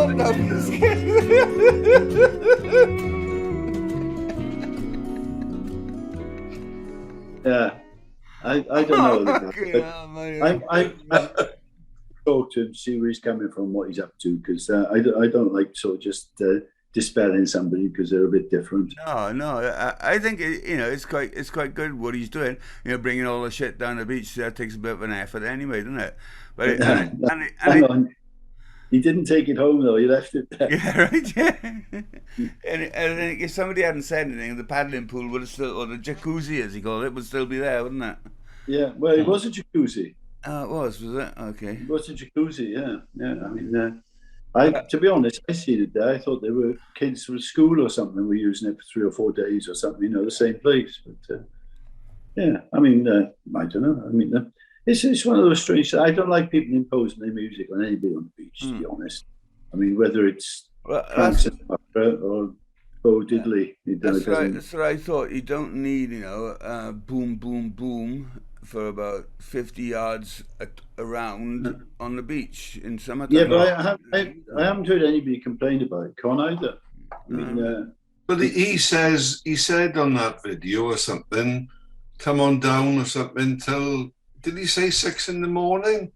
stop now, biscuit. Yeah, I don't know the guy, Okay, but oh, man, I talk to him, see where he's coming from, what he's up to, because I don't like sort of just dispelling somebody because they're a bit different. no, no. I think it's quite good what he's doing. Bringing all the shit down the beach. That takes a bit of an effort anyway, doesn't it? But it, and it, and it, and Hang it, on, he didn't take it home though. He left it there. yeah, right, yeah. And I think if somebody hadn't said anything, the paddling pool would have still, or the jacuzzi as he called it, would still be there, wouldn't it? Yeah, well, it was a jacuzzi. Oh, was it? Okay. It was a jacuzzi. Yeah, yeah. I mean, to be honest, I seen it there. I thought they were kids from school or something were using it for 3 or 4 days or something. The same place. But yeah, I mean, I don't know. I mean, it's one of those strange. I don't like people imposing their music on anybody on the beach. To be honest, I mean, whether it's Well, Frank Sinatra or Bo Diddley, that's right. That's what I thought. You don't need, boom, boom, boom for about 50 yards around on the beach in Yeah, summertime. but I haven't heard anybody complain about it, Con, either. I mean, But he said on that video or something, come on down or something till, did he say 6 in the morning?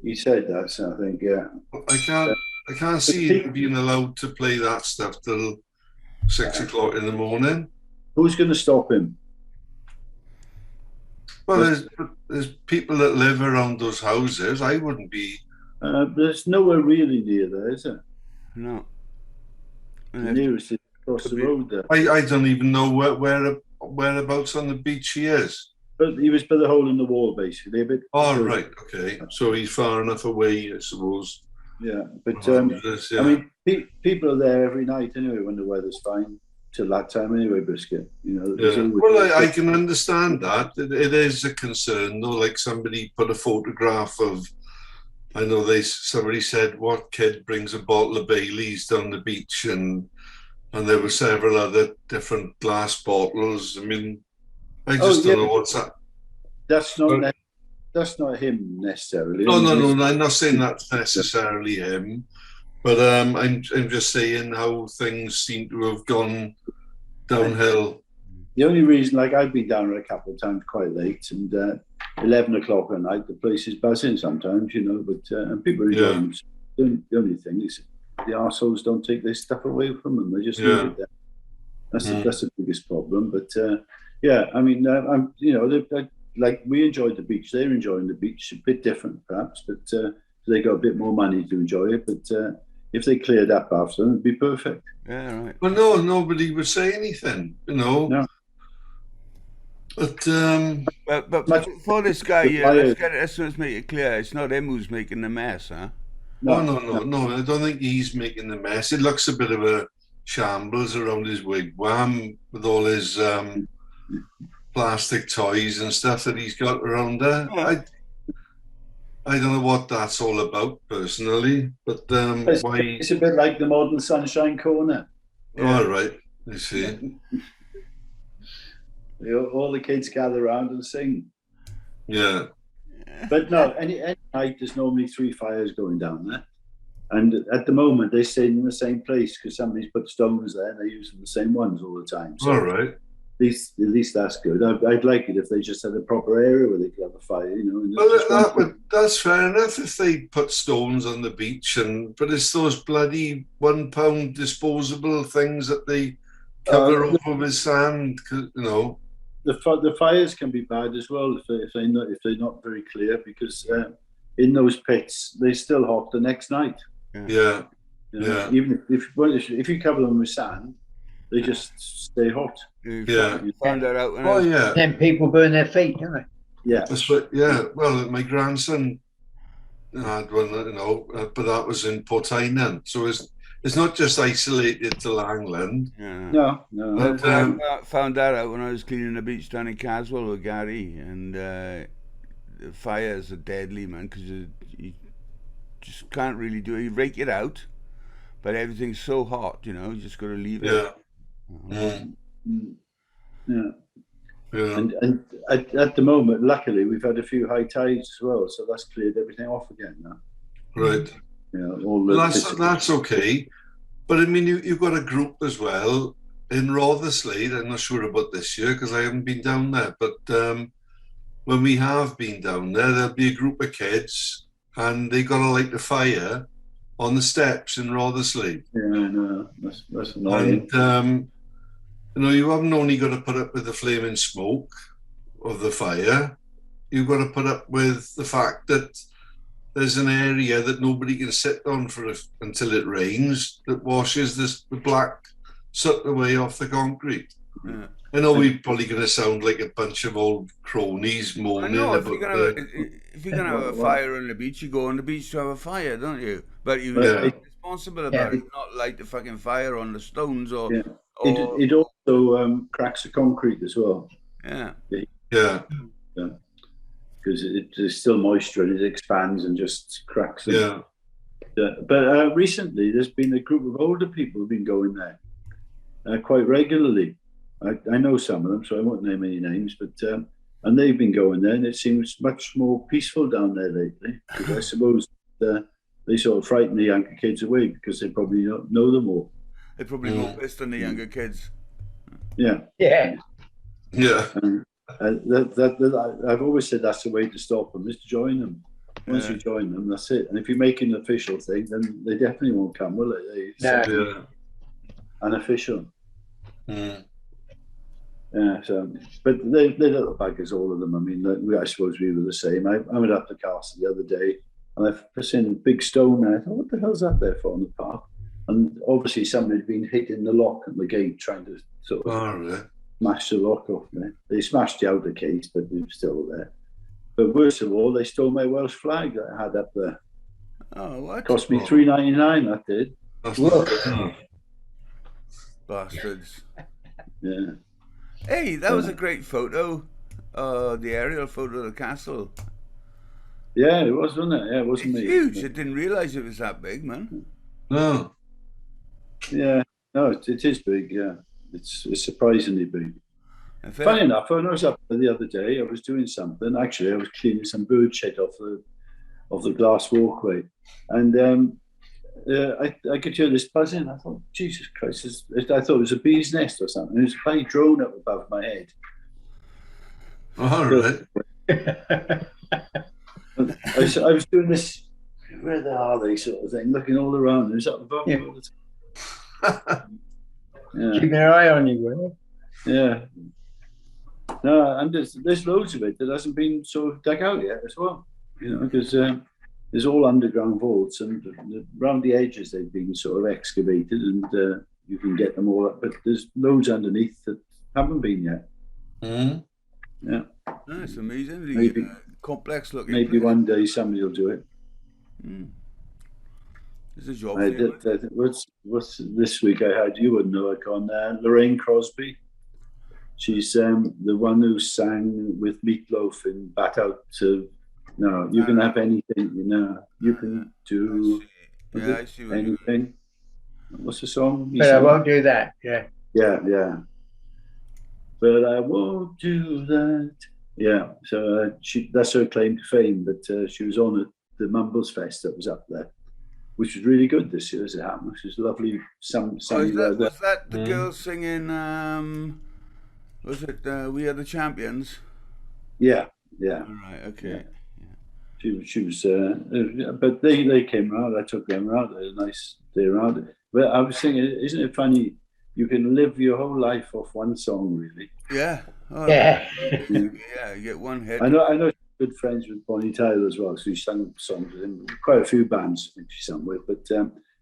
he said that, so I think, yeah. I can't see him being allowed to play that stuff till 6 o'clock in the morning. Who's going to stop him? Well, there's people that live around those houses. I wouldn't be. There's nowhere really near there, is there? No. The nearest is across the road there. I don't even know whereabouts on the beach he is. But he was by the hole in the wall, basically. A bit. Oh, right, okay. So he's far enough away, I suppose. Yeah, but I mean, people are there every night anyway when the weather's fine. Till that time anyway, Biscuit. Yeah. Well, I can understand that. It is a concern, though. Like somebody put a photograph of, I know somebody said, what kid brings a bottle of Baileys down the beach, and there were several other different glass bottles. I mean, I just don't know what's that. That's not him necessarily. No. I'm not saying that's necessarily him. But I'm just saying how things seem to have gone downhill. The only reason, like I've been down there a couple of times quite late, and 11 o'clock at night, the place is buzzing sometimes, but and people are enjoying it. The only thing is the arseholes don't take their stuff away from them. They just leave it there. That's the biggest problem. But yeah, I mean, like we enjoyed the beach. They're enjoying the beach, a bit different perhaps, but they got a bit more money to enjoy it. But if they cleared up after them, it'd be perfect. Yeah, right. Well, no, nobody would say anything, No. But for this guy here, let's make it clear. It's not him who's making the mess, huh? No. I don't think he's making the mess. It looks a bit of a shambles around his wigwam with all his plastic toys and stuff that he's got around there. Yeah. I don't know what that's all about personally, but why? It's a bit like the modern Sunshine Corner. Yeah. All right, I see. All the kids gather around and sing. Yeah. But no, any night there's normally 3 fires going down there, and at the moment they're staying in the same place because somebody's put stones there and they're using the same ones all the time. So all right. At least that's good. I'd like it if they just had a proper area where they could have a fire, Well, that's fair enough if they put stones on the beach, but it's those bloody £1 disposable things that they cover over with sand, The fires can be bad as well if they're not very clear because in those pits they're still hot the next night. Yeah. Even if you cover them with sand, they just stay hot. You found that out. Then people burn their feet, don't they? Yeah. That's right. Yeah. Well, my grandson had one, but that was in Portainen. So it's not just isolated to Langland. Yeah. No. I found that out when I was cleaning the beach down in Caswell with Gary, and the fires are deadly, man, because you just can't really do it. You rake it out, but everything's so hot, you just got to leave it. Yeah. And at the moment, luckily, we've had a few high tides as well, so that's cleared everything off again now. Right. You know, all the That's okay. But I mean, you've got a group as well in Rotherslade. I'm not sure about this year because I haven't been down there. But when we have been down there, there'll be a group of kids and they got to light the fire on the steps in Rotherslade. Yeah, I know. That's annoying. And, you know, you haven't only got to put up with the flaming smoke of the fire, you've got to put up with the fact that there's an area that nobody can sit on until it rains that washes the black soot away off the concrete. Yeah. I know we're probably going to sound like a bunch of old cronies moaning if about you're gonna have a fire on the beach, you go on the beach to have a fire, don't you? But you're responsible about it, not light the fucking fire on the stones or. Yeah. It also cracks the concrete as well. Yeah. Because there's still moisture and it expands and just cracks them. Yeah. But recently, there's been a group of older people who've been going there quite regularly. I know some of them, so I won't name any names, but and they've been going there, and it seems much more peaceful down there lately. Because I suppose they sort of frighten the younger kids away because they probably don't know them all. They're probably more pissed than the younger kids. Yeah. Yeah. Yeah. I've always said that's the way to stop them, is to join them. Once you join them, that's it. And if you make an official thing, then they definitely won't come, will they? Unofficial. Yeah, so, but they're little buggers, all of them. I mean, I suppose we were the same. I went up to Castle the other day, and I've seen a big stone there. I thought, what the hell's that there for on the path? And obviously somebody had been hitting the lock at the gate, trying to sort of smash the lock off there. They smashed the outer case, but it was still there. But worst of all, they stole my Welsh flag that I had up there. Oh, what? It cost me $3.99, that did. Bastards. Yeah. Hey, that was a great photo. The aerial photo of the castle. Yeah, it was, wasn't it? Yeah, it wasn't It's huge. I didn't realise it was that big, man. No. Yeah, no, it is big. Yeah, it's surprisingly big. Funny enough, when I was up there the other day, I was doing something. Actually, I was cleaning some bird shit off the glass walkway, and I could hear this buzzing. I thought, Jesus Christ! I thought it was a bee's nest or something. It was a funny drone up above my head. All right. I was doing this. Where are they, sort of thing, looking all around. It was up above me all the time. Keeping an eye on you, will Yeah. No, and there's loads of it that hasn't been sort of dug out yet as well. You know, because there's all underground vaults, and around the edges they've been sort of excavated, and you can get them all up. But there's loads underneath that haven't been yet. Yeah. That's amazing. Maybe complex looking. Maybe one day somebody will do it. There's a job. What's this week? I had, you wouldn't know, on Lorraine Crosby. She's the one who sang with Meatloaf in Bat Out to No, you can have anything, you know. You can do I see anything. What's the song? But I won't do that. Yeah. Yeah. But I won't do that. Yeah. So that's her claim to fame. But she was on at the Mumbles Fest that was up there, which was really good this year as it happened. Which was lovely. Was that the girl singing? Was it We Are the Champions? Yeah. All right. Okay. Yeah. She was, but they came around. I took them around. They had a nice day around. But I was thinking, isn't it funny? You can live your whole life off one song, really. Yeah. Oh, yeah. You get one hit. I know. She's good friends with Bonnie Tyler as well. So she sang songs with him. Quite a few bands I think she sang with, but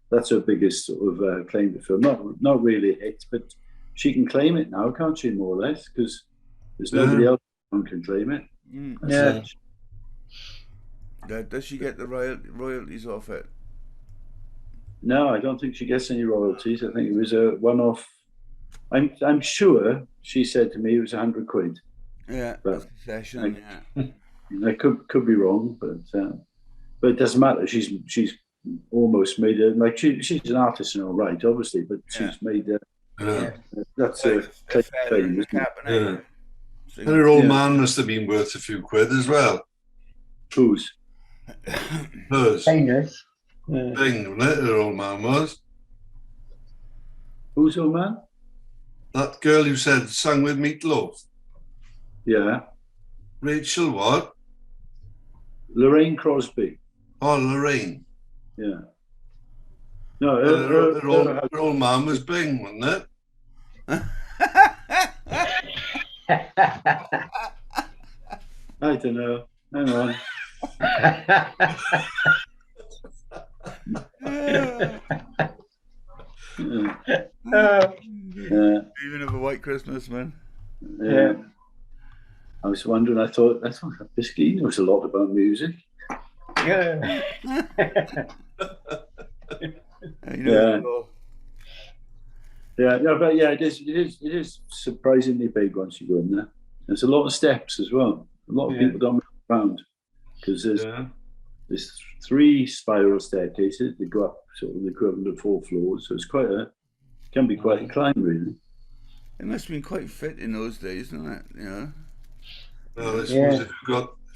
that's her biggest sort of claim to fame. Not really a hit, but she can claim it now, can't she? More or less, because there's nobody else who can claim it. Yeah. Does she get the royalties off it? No, I don't think she gets any royalties. I think it was a one-off. I'm sure she said to me it was £100. Yeah, that's a session. I could be wrong, but it doesn't matter. She's almost made it. Like she's an artist in all right, obviously, but she's made that's a claim, isn't it? And her old man must have been worth a few quid as well. Whose? Hers. Famous. Bing, wasn't it? Her old man was. Who's old man? That girl who said sang with Meatloaf. Yeah, Rachel what? Lorraine Crosby. Oh, Lorraine. Yeah. No, Her old man was Bing, wasn't it? I don't know. Hang on. Yeah. Even of a white Christmas, man. Yeah. I was wondering, I thought Bisky knows a lot about music. Yeah. Yeah. But yeah, it is surprisingly big once you go in there. There's a lot of steps as well. A lot of people don't move around because there's 3 spiral staircases. They go up sort of the equivalent of 4 floors, so can be quite a climb, really. It must have been quite fit in those days, isn't it? You know. Well, I suppose if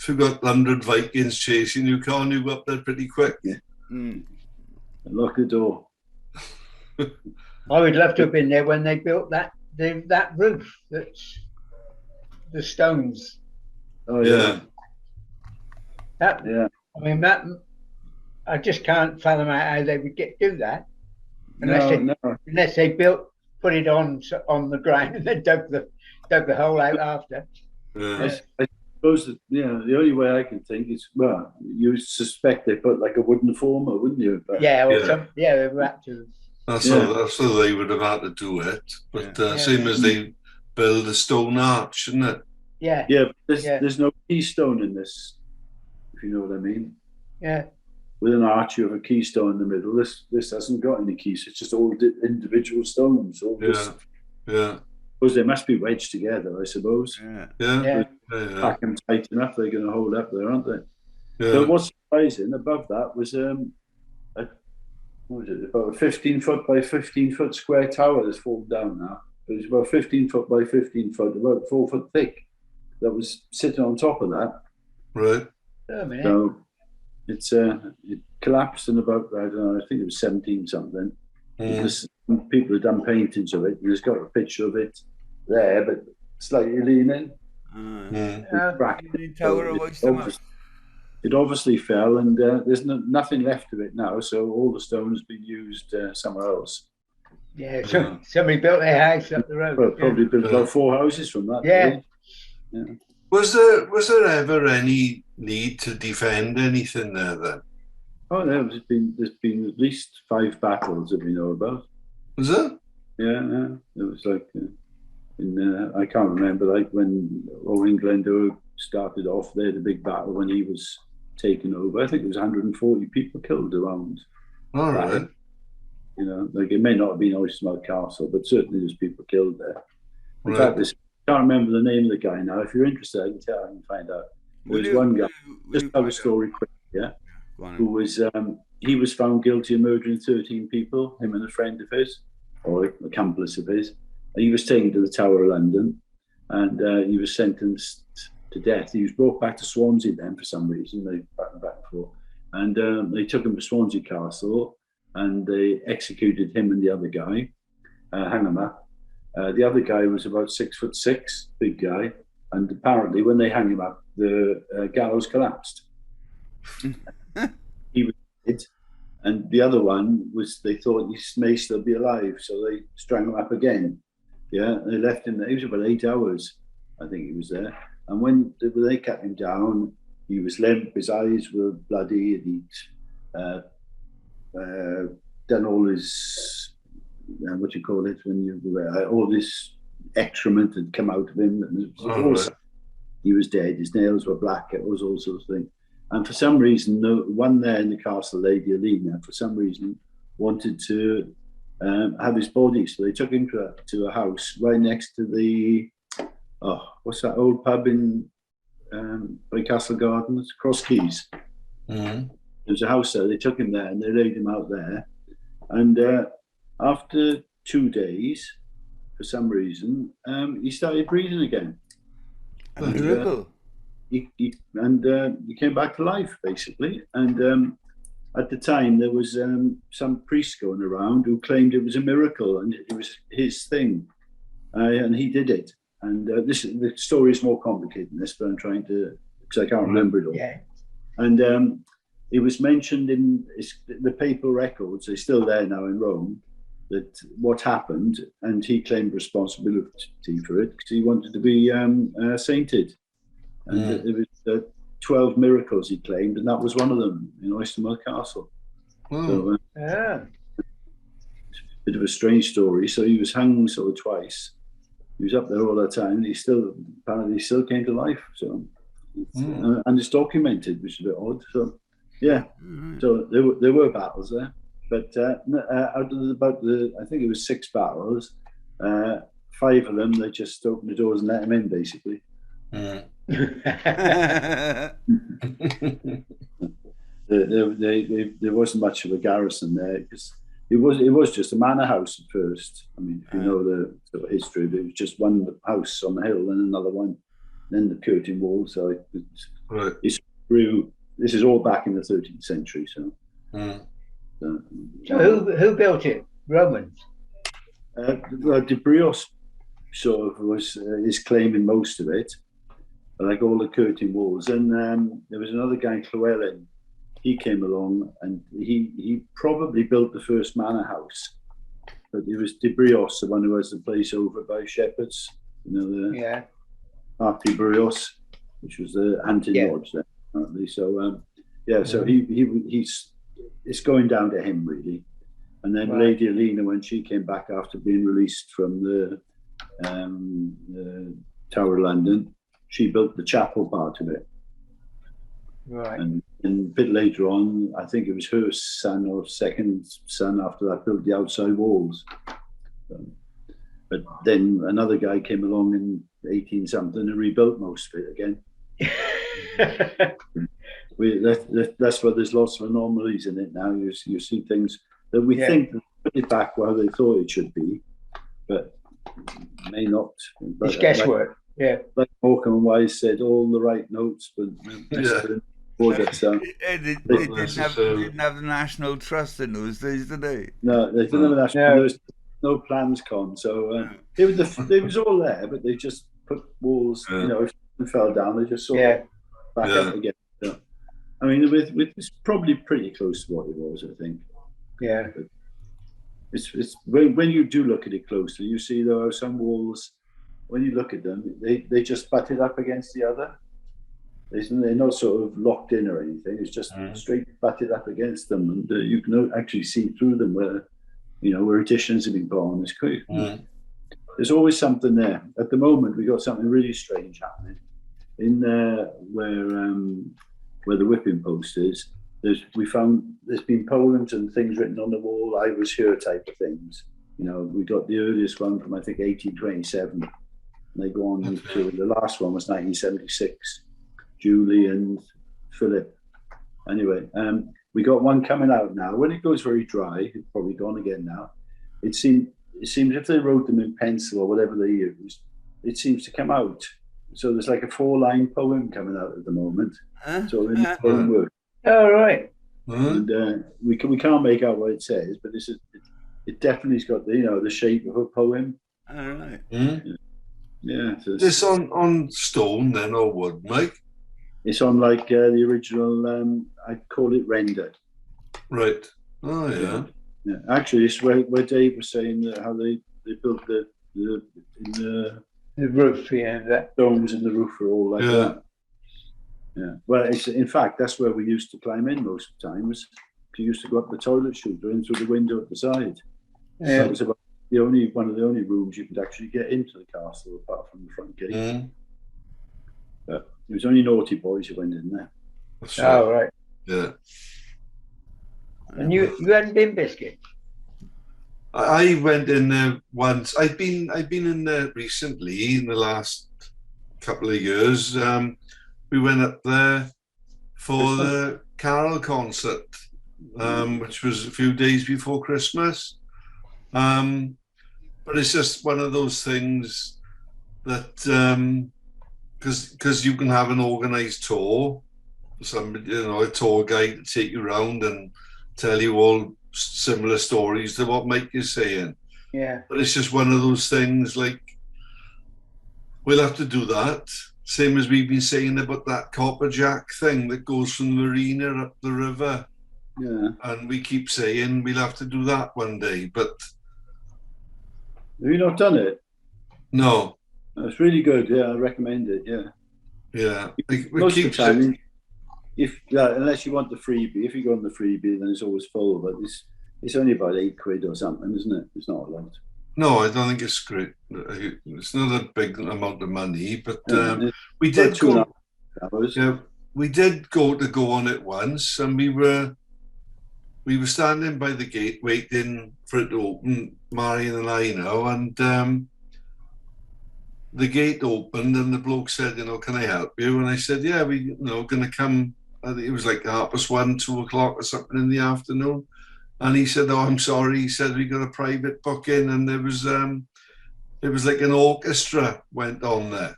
you've got 100 Vikings chasing you, can't you go up there pretty quick? Yeah. Lock the door. I would love to have been there when they built that roof. That's the stones. Oh yeah. I mean I just can't fathom out how they would do that unless they put it on the ground and then dug the hole out after. I suppose that, the only way I can think is, well, you suspect they put like a wooden former, wouldn't you? But, they were up to. That's how they would have had to do it. But same as they build a stone arch, isn't it? Yeah. Yeah, but there's no keystone in this, if you know what I mean. Yeah. With an arch, you have a keystone in the middle. This hasn't got any keys. It's just all individual stones. Yeah. Suppose they must be wedged together, I suppose. Yeah. Pack them tight enough, they're going to hold up there, aren't they? Yeah. But what's surprising above that was what was it? About a 15-foot by 15-foot square tower that's fallen down now. It was about 15-foot by 15-foot, about 4 foot thick. That was sitting on top of that. Right. So it collapsed in about, I don't know, I think it was 17 something. Because people have done paintings of it, and there's got a picture of it there, but slightly leaning. It obviously fell, and there's nothing left of it now, so all the stones been used somewhere else. Yeah, somebody built their house up the road. Well, probably built about 4 houses from that. Yeah. Was there ever any need to defend anything there then? Oh, there's been at least 5 battles that we know about. Was there? Yeah. It was like I can't remember, like when Owen Glendower started off, they had a big battle when he was taken over. I think there was 140 people killed around. All right. You know, like it may not have been Oystermouth Castle, but certainly there's people killed there. In fact, I can't remember the name of the guy now. If you're interested, I can find out. There's one guy. Just tell the story quick. Yeah. Who was he was found guilty of murdering 13 people, him and a friend of his, or accomplice of his. He was taken to the Tower of London, and he was sentenced to death. He was brought back to Swansea then for some reason. They back and forth, and they took him to Swansea Castle, and they executed him and the other guy, hung him up. The other guy was about 6'6", big guy, and apparently when they hung him up, the gallows collapsed. He was dead, and the other one was, they thought he may still be alive, so they strung him up again. Yeah, they left him there. He was about 8 hours, I think he was there. And when they cut him down, he was limp, his eyes were bloody, and he'd done all his, what do you call it, when you, all this excrement had come out of him. And he was dead, his nails were black, it was all sorts of things. And for some reason, the one there in the castle, Lady Alina, for some reason, wanted to have his body. So they took him to a house right next to the, what's that old pub in by Castle Gardens? Cross Keys. Mm-hmm. There's a house there. They took him there and they laid him out there. And after 2 days, for some reason, he started breathing again. And he came back to life, basically. And at the time there was some priest going around who claimed it was a miracle and it was his thing, and he did it. And the story is more complicated than this, but I'm trying to, because I can't remember it all. Yeah. And it was mentioned in the papal records, they're still there now in Rome, that what happened, and he claimed responsibility for it because he wanted to be sainted. And it was 12 miracles he claimed, and that was one of them in Oystermill Castle. So, Yeah. it's a bit of a strange story. So he was hung sort of twice. He was up there all the time. He apparently still came to life. So, and it's documented, which is a bit odd. So, yeah. So there were battles there, but out of I think it was 6 battles, 5 of them they just opened the doors and let him in, basically. There wasn't much of a garrison there because it was just a manor house at first. I mean, if you know the sort of history, it was just one house on the hill and another one, then the curtain wall. So it's grew. This is all back in the 13th century. So, so who built it? Romans. De Brios sort of was is claiming most of it, like all the curtain walls. And there was another guy, Llewellyn. He came along and he probably built the first manor house. But it was De Brios, the one who has the place over by Shepherd's, Archie Brios, which was the hunting lodge there, apparently. So so he's it's going down to him really. And then Lady Alina, when she came back after being released from the Tower of London, she built the chapel part of it. Right. And a bit later on, I think it was her son or second son after that built the outside walls. But then another guy came along in 18-something and rebuilt most of it again. That's why there's lots of anomalies in it now. You see things that we think that put it back where they thought it should be, but may not. But, it's guesswork. Like Morecambe Wise said, all the right notes, but They didn't have the National Trust in those days, did they? No, they didn't have a national. There was no plans, so it was all there, but they just put walls. You know, if it fell down, they just sort of back up again. So, I mean, it's probably pretty close to what it was, I think. Yeah. But it's when you do look at it closely, you see there are some walls. When you look at them, they just butted up against the other. They're not sort of locked in or anything. It's just straight butted up against them, and you can actually see through them where additions have been put on. It's quick. There's always something there. At the moment, we got something really strange happening in where the whipping post is. We found there's been poems and things written on the wall. I was here type of things. You know, we got the earliest one from I think 1827. And they go on to the last one was 1976. Julie and Philip. Anyway, we got one coming out now. When it goes very dry, it's probably gone again now. It seems if they wrote them in pencil or whatever they used, it seems to come out. So there's like a 4-line poem coming out at the moment. So in the poem work. Oh right. And we can't make out what it says, but it definitely's got the shape of a poem. All right. Yeah. So this on stone then or wood, Mike? It's on like the original. I'd call it render. Right. Oh yeah. Yeah. Actually, it's where Dave was saying that how they built the roof. Yeah. That domes in the roof are all like that. Yeah. Well, in fact that's where we used to climb in most times. We used to go up the toilet chute or in through the window at the side. Yeah. That was about one of the only rooms you could actually get into the castle apart from the front gate. But it was only naughty boys who went in there. Oh right. Yeah. And you hadn't been Biscuit? I went in there once. I've been in there recently in the last couple of years. We went up there for the carol concert, which was a few days before Christmas. But it's just one of those things that because you can have an organised tour, somebody, a tour guide to take you around and tell you all similar stories to what Mike is saying. Yeah. But it's just one of those things, like, we'll have to do that. Same as we've been saying about that copper jack thing that goes from the marina up the river. Yeah. And we keep saying we'll have to do that one day, but Have you not done it? no. It's really good. Yeah, I recommend it. Yeah. Yeah. We Most keep of the time, unless you want the freebie, if you go on the freebie, then it's always full. But it's only about £8 or something, isn't it? It's not a lot. No, I don't think it's great. It's not a big amount of money, but Yeah, we did go. 2.5 hours. Yeah, we did go on it once, and we were standing by the gate waiting for it to open, Marion and I now, and the gate opened, and the bloke said, "Can I help you?" And I said, "Yeah, we, going to come." I think it was like 1:30, 2 o'clock or something in the afternoon. And he said, "Oh, I'm sorry." He said, "We got a private booking," and there was like an orchestra went on there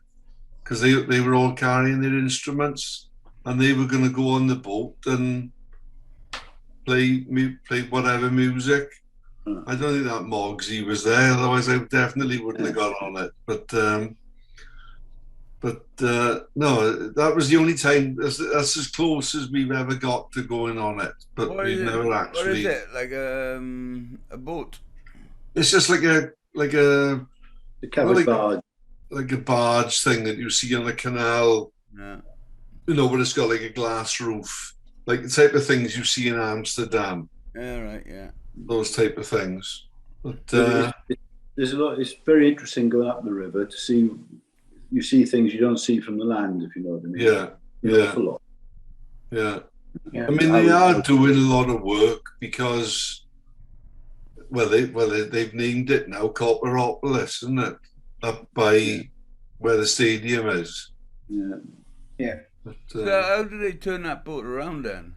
because they were all carrying their instruments, and they were going to go on the boat and play whatever music. I don't think that Mogsy was there, otherwise I definitely wouldn't have got on it. But no, that was the only time. That's as close as we've ever got to going on it. But we've never actually. What is it? Like a boat? It's just like a The covered barge. like a barge thing that you see on the canal. Yeah. But it's got like a glass roof, like the type of things you see in Amsterdam. Yeah, right. Yeah. Those type of things. But There's a lot. It's very interesting going up the river to see. You see things you don't see from the land, if you know what I mean. Yeah, yeah, a lot. Yeah. Yeah. I mean, they are doing a lot of work because, they've named it now Copperopolis, isn't it? Up by where the stadium is. Yeah. Yeah. But, So how do they turn that boat around then?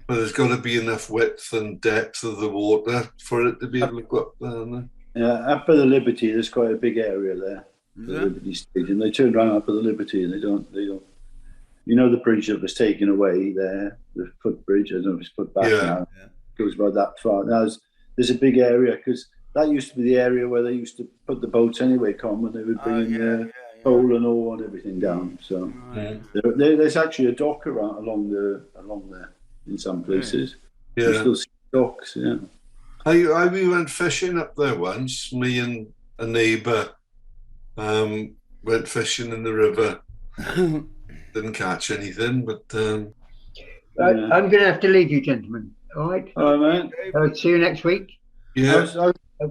Well, there's got to be enough width and depth of the water for it to be able to go up there. Yeah, up at the Liberty, there's quite a big area there. Is The there? Liberty Stadium. They turned around up at the Liberty, and they don't. The bridge that was taken away there, the footbridge. I don't know if it's put back now. Yeah. Goes about that far. Now there's a big area because that used to be the area where they used to put the boats anyway, when they would bring coal and ore and everything down. So there's actually a dock along there in some places. Yeah. You still see docks. Yeah. We went fishing up there once. Me and a neighbour went fishing in the river. Didn't catch anything, but I'm going to have to leave you, gentlemen. All right. All right, man. See you next week. yeah.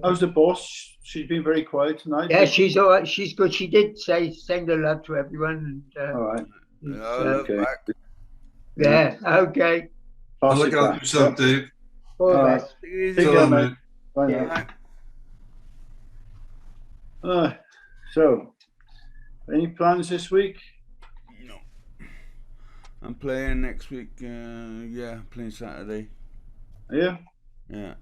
How's the boss? She's been very quiet tonight. Yeah, she's all right. She's good. She did say send her love to everyone. And, All right. Okay. Back. yeah. Okay. Pass Look it out back. yourself, Dave. All All right. right. Take it easy. Take care, mate. Bye now. Bye. So, any plans this week? No. I'm playing next week. Playing Saturday. Yeah. Yeah.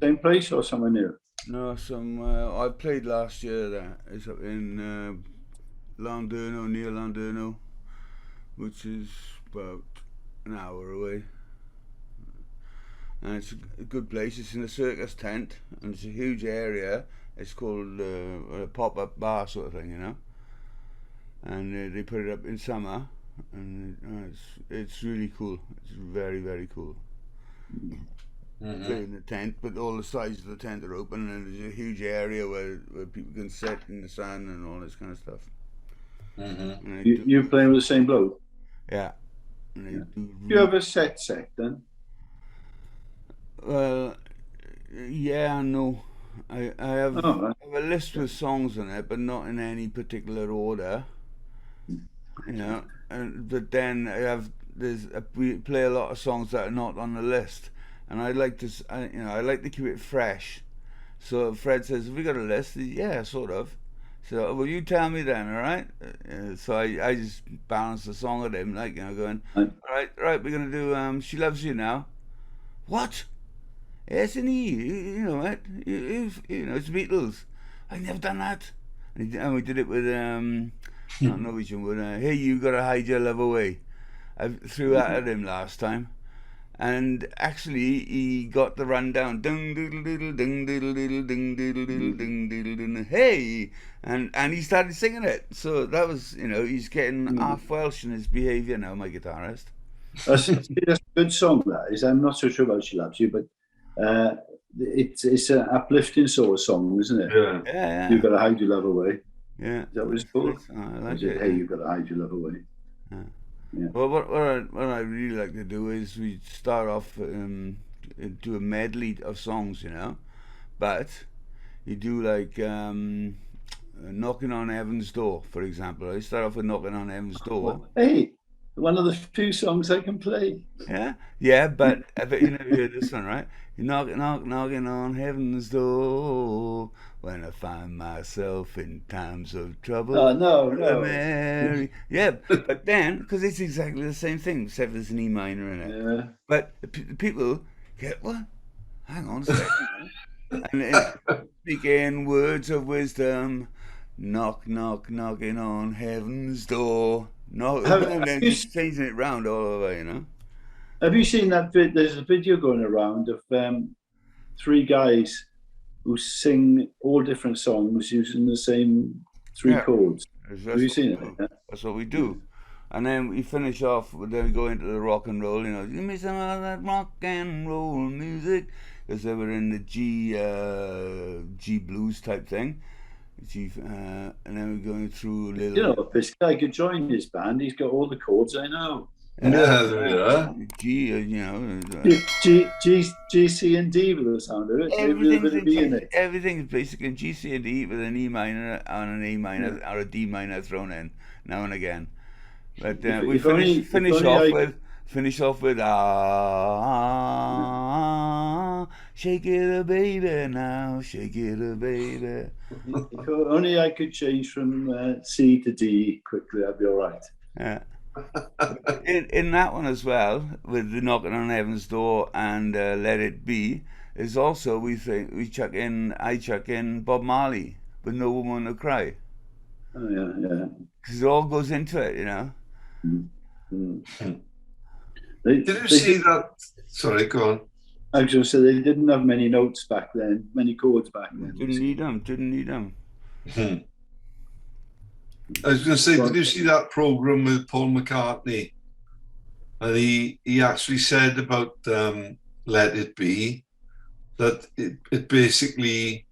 Same place or somewhere new? No, I played last year. That it's up in Landerno, near Landerno, which is about an hour away. And it's a good place. It's in a circus tent, and it's a huge area. It's called a pop-up bar sort of thing, And they put it up in summer, and it's really cool. It's very, very cool. Play in the tent, but all the sides of the tent are open, and there's a huge area where people can sit in the sun and all this kind of stuff. You're playing with the same bloke? Yeah. Do you have a set then? Well, yeah, no. I have a list with songs on it, but not in any particular order. But then we play a lot of songs that are not on the list, and I like to keep it fresh. So Fred says, "Have we got a list?" Yeah, sort of. So, well, you tell me then, all right? So I just balance the song at him, going, all right, we're gonna do "She Loves You Now." What? Yes, and it. It's Beatles. I've never done that. And we did it with not Norwegian wood. Hey, you gotta hide your love away. I threw that at him last time, and actually he got the rundown. Dung diddle diddle, dung diddle diddle, dung diddle diddle, dung diddle diddle. Hey, and he started singing it. So that was, he's getting half Welsh in his behaviour now, my guitarist. That's a good song. That is. I'm not so sure about She Loves You, but it's an uplifting sort of song, isn't it? Yeah. Yeah. You gotta hide your love away. Yeah. Is that what it's called? I like Is it, it. hey, you gotta hide your love away. Yeah. Well, what I really like to do is we start off do a medley of songs, but you do like knocking on heaven's door, for example. I start off with knocking on heaven's door. Hey, one of the few songs I can play. Yeah, but I bet you never heard this one, right? You knocking on heaven's door when I find myself in times of trouble. Oh, no. Mary. Yeah, but then, because it's exactly the same thing, except there's an E minor in it. Yeah. But the people get, what? Hang on a second. And speaking words of wisdom, knock, knock, knocking on heaven's door. No, and then just changing it round all over, Have you seen that vid? There's a video going around of 3 guys who sing all different songs using the same 3 chords. Have you seen it? Yeah? That's what we do. And then we finish off, then we go into the rock and roll, give me some of that rock and roll music. Because they were in the G blues type thing. And then we're going through a little. This guy could join his band. He's got all the chords I know. Yeah, there we are. G, G, C, and D with the sound of it. Everything's basically G, C, and D with an E minor and an A minor or a D minor thrown in now and again. But we finish off with shake it a baby now, shake it a baby. If only I could change from C to D quickly, I'd be all right. Yeah. In that one as well, with the knocking on heaven's door and let it be, is also I chuck in Bob Marley with No Woman to Cry. Oh yeah. Because it all goes into it, Did you see that? Sorry, go on. I was going to say they didn't have many notes back then, many chords back then. Didn't need them. I was going to say, did you see that program with Paul McCartney? And he actually said about Let It Be that it basically,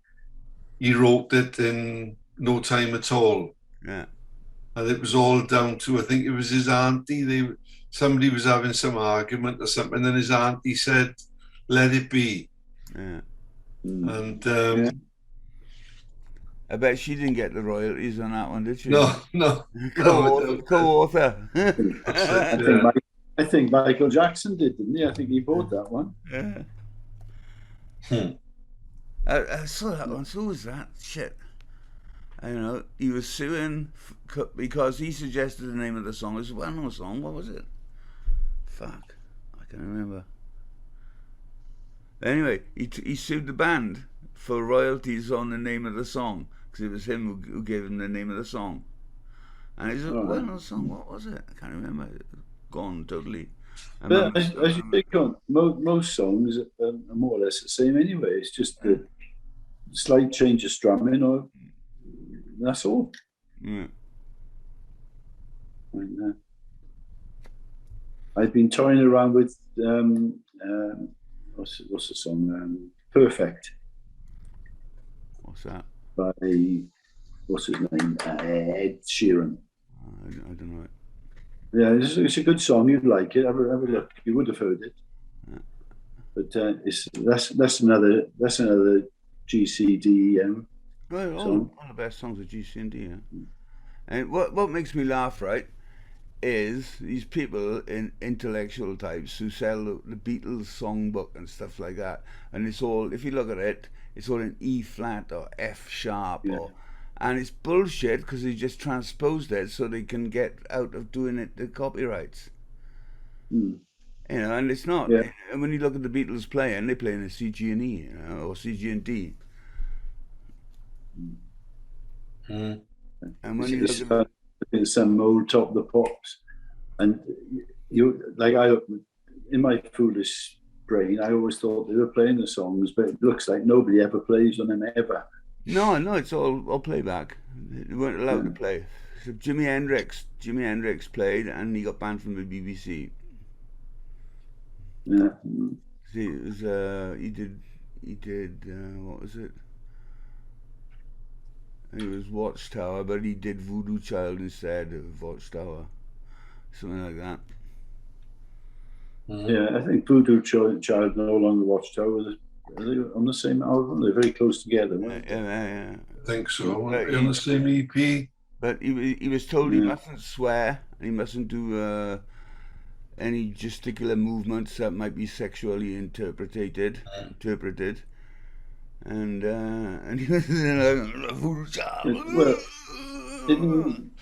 he wrote it in no time at all. Yeah. And it was all down to, I think it was his auntie. Somebody was having some argument or something, and then his auntie said, "Let it be." Yeah. And Yeah. I bet she didn't get the royalties on that one, did she? no. Co-author. I think Michael Jackson did, didn't he? I think he bought that one. Yeah. I saw that one. So was that shit? I don't know. He was suing because he suggested the name of the song. It was a well-known song. What was it? Fuck, I can't remember. Anyway, he sued the band for royalties on the name of the song because it was him who gave him the name of the song. And it's a well-known song. What was it? I can't remember. Gone totally. But as you think on, most songs are more or less the same anyway. It's just a slight change of strumming, or that's all. Yeah. And, I've been toying around with what's the song? Perfect. What's that? By what's his name? Ed Sheeran. I don't know it. Yeah, it's a good song. You'd like it. Have a look. You would have heard it. Yeah. But that's another GCDEM. Well, one of the best songs of GC&D. Yeah. And what makes me laugh, right, is these people in intellectual types who sell the Beatles songbook and stuff like that, and it's all, if you look at it, it's all in E flat or F sharp, and it's bullshit because they just transposed it so they can get out of doing it the copyrights. And it's not. Yeah. And when you look at the Beatles playing, they play in a C, G, and E, or C, G, and D. And when you look at in some mold top of the pops, and you like in my foolish brain, I always thought they were playing the songs, but it looks like nobody ever plays on them ever. No, it's all playback. They weren't allowed to play. So Jimi Hendrix played, and he got banned from the BBC. Yeah. See, it was he did what was it? It was Watchtower, but he did Voodoo Child instead of Watchtower, something like that. Yeah, I think Voodoo Child no longer Watchtower. Are they on the same album? They're very close together. Yeah. I think so. On the same EP. But he was told he mustn't swear, and he mustn't do any gesticular movements that might be sexually interpreted. And he was Voodoo Child. Well, didn't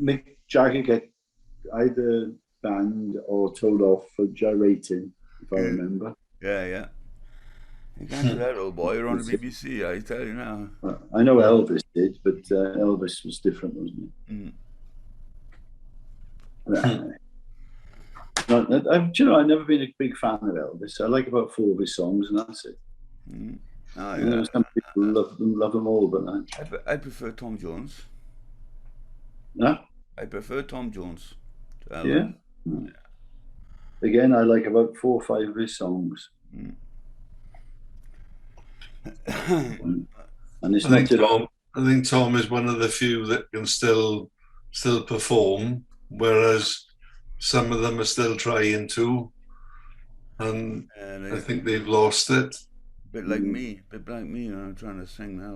Mick Jagger get either banned or told off for gyrating, if I remember? Yeah. You can't do that, old boy. You're on the BBC, I tell you now. I know Elvis did, but Elvis was different, wasn't he? I've never been a big fan of Elvis. I like about 4 of his songs, and that's it. Oh, yeah. Some people love them all, but I prefer Tom Jones. Yeah? I prefer Tom Jones. Yeah. Again, I like about 4 or 5 of his songs. And it's I think Tom is one of the few that can still perform, whereas some of them are still trying to, and I think they've lost it. A bit like me, I'm trying to sing now.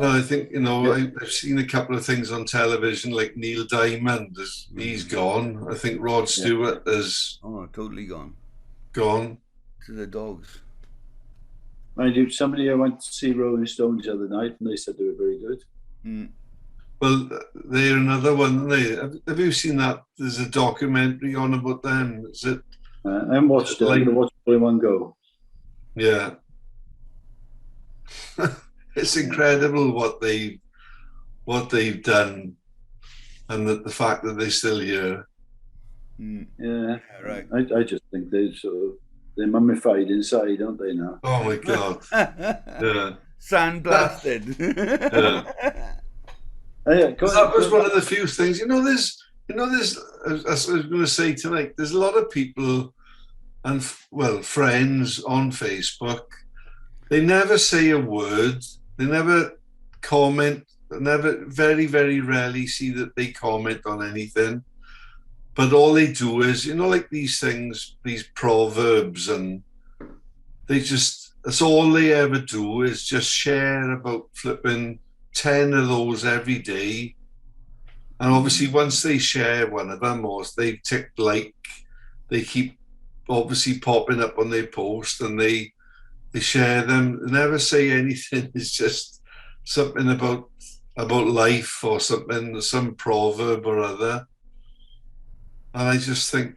Well, I think, I've seen a couple of things on television, like Neil Diamond, he's gone. I think Rod Stewart is totally gone to the dogs. Mind you, somebody I went to see Rolling Stones the other night, and they said they were very good. Well, they're another one, aren't they? Have you seen that? There's a documentary on about them. Is it? I haven't watched it. I'm going to watch it in one go. Yeah. It's incredible what they've done, and the fact that they're still here. Yeah, right. I just think they're mummified inside, aren't they now? Oh my God! Yeah, sandblasted. That was one of the few things. There's. As I was going to say tonight, there's a lot of people, and friends on Facebook. They never say a word. They never comment. Very, very rarely see that they comment on anything. But all they do is, like these things, these proverbs, and that's all they ever do is just share about flipping 10 of those every day. And obviously once they share one of them, or they tick like, they keep obviously popping up on their post, and they share them. They never say anything. It's just something about life or something, some proverb or other. And I just think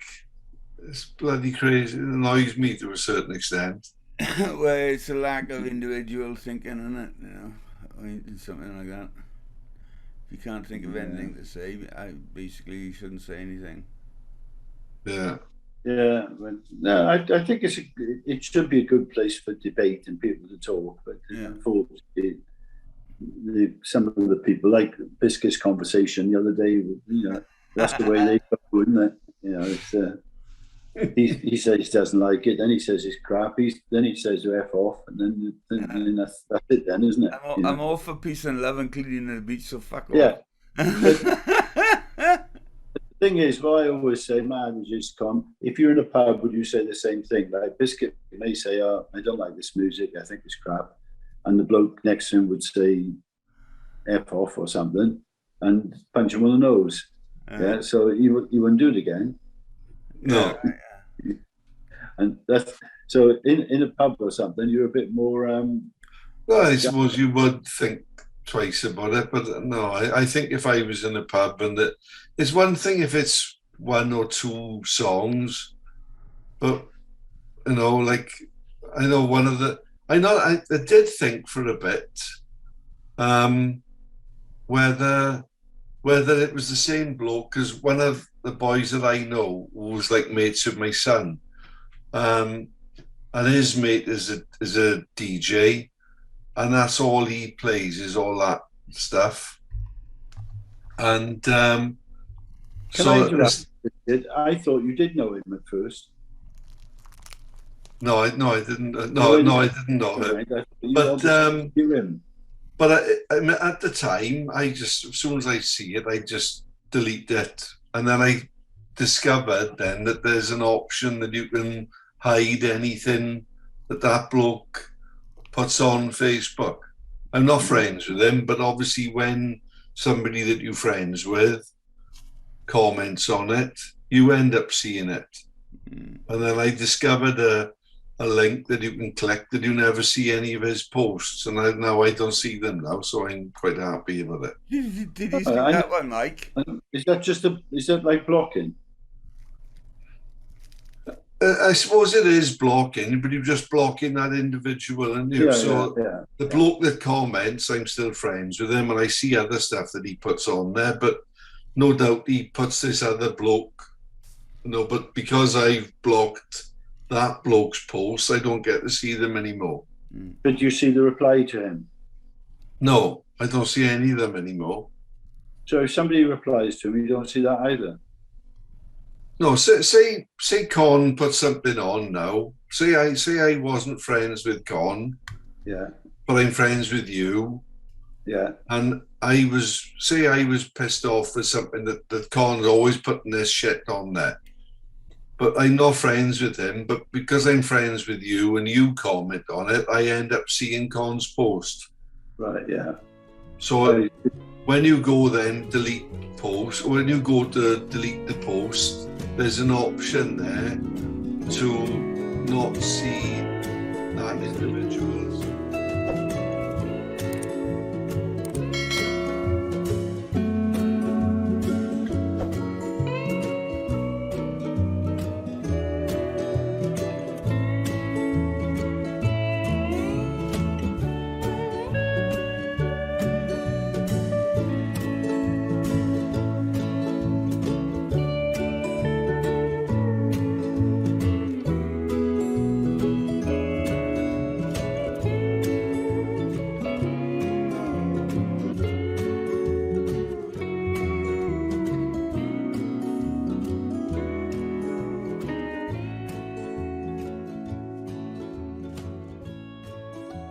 it's bloody crazy. It annoys me to a certain extent. Well, it's a lack of individual thinking, isn't it? Something like that. If you can't think of anything to say, I basically shouldn't say anything. Yeah. Yeah, but no, I think it should be a good place for debate and people to talk. But unfortunately, some of the people, like Biscuit's conversation the other day, that's the way they go, isn't it? He says he doesn't like it, then he says it's crap, then he says to F off, and then that's it then, isn't it? I'm all for peace and love and cleaning the beach, so fuck off. Yeah. The thing is, what I always say, man, is just if you're in a pub, would you say the same thing? Like Biscuit may say, "Oh, I don't like this music, I think it's crap," and the bloke next to him would say F off or something and punch him on the nose. So you wouldn't do it again. No. And that's so in a pub or something, you're a bit more well, I suppose you would think twice about it, but no, I think if I was in a pub, and it's one thing if it's 1 or 2 songs, but like I know I did think for a bit whether whether it was the same bloke, because one of the boys that I know who was like mates with my son, and his mate is a DJ, and that's all he plays is all that stuff. And Can I interrupt? I thought you did know him at first. No, I didn't. No, I didn't know him. But at the time, as soon as I see it, I just delete it, and then I discovered then that there's an option that you can hide anything that bloke puts on Facebook. I'm not friends with him, but obviously when somebody that you're friends with comments on it, you end up seeing it. And then I discovered a link that you can click that you never see any of his posts, and now I don't see them now, so I'm quite happy with it. Did you see that one, Mike? Is that like blocking? I suppose it is blocking, but you're just blocking that individual, and the bloke that comments, I'm still friends with him, and I see other stuff that he puts on there, but no doubt he puts this other bloke, but because I've blocked that bloke's posts, I don't get to see them anymore. But you see the reply to him? No, I don't see any of them anymore. So if somebody replies to him, you don't see that either? No, say Con put something on now. Say I wasn't friends with Con. Yeah. But I'm friends with you. Yeah. And I was pissed off with something that Con's always putting this shit on there. But I'm not friends with him, but because I'm friends with you and you comment on it, I end up seeing Con's post. Right, yeah. So when you go then delete post, when you go to delete the post, there's an option there to not see that individual